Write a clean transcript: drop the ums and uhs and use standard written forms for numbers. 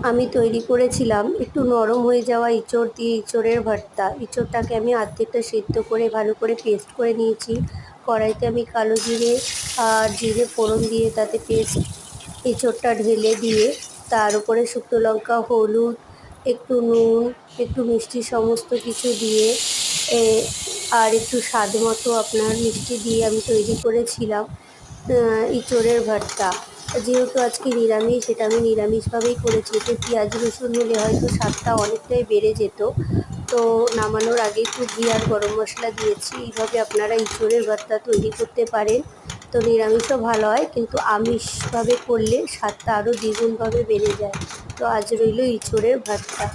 আমি তৈরি করেছিলাম একটু নরম হয়ে যাওয়া ইঁচড় দিয়ে ইঁচড়ের ভর্তা। ইঁচড়টাকে আমি অর্ধেকটা সেদ্ধ করে ভালো করে পেস্ট করে নিয়েছি। কড়াইতে আমি কালো জিরে আর জিরে ফোড়ন দিয়ে তাতে এঁচোড়টা ঢেলে দিয়ে তার উপরে শুকনো লঙ্কা, হলুদ, একটু নুন, একটু মিষ্টি সমস্ত কিছু দিয়ে এ আর একটু স্বাদ মতো আপনার মিষ্টি দিয়ে আমি তৈরি করেছিলাম ইঁচড়ের ভর্তা। যেহেতু আজকে নিরামিষ, এটা আমি নিরামিষভাবেই করেছি। এতে পেঁয়াজ রসুন হলে হয়তো স্বাদটা অনেকটাই বেড়ে যেত। তো নামানোর আগে একটু ঘি আর গরম মশলা দিয়েছি। এইভাবে আপনারা ইঁচড়ের ভর্তা তৈরি করতে পারেন। তো নিরামিষও ভালো হয়, কিন্তু আমিষভাবে করলে স্বাদটা আরও দ্বিগুণভাবে বেড়ে যায়। তো আজ রইল ইঁচড়ের ভর্তা।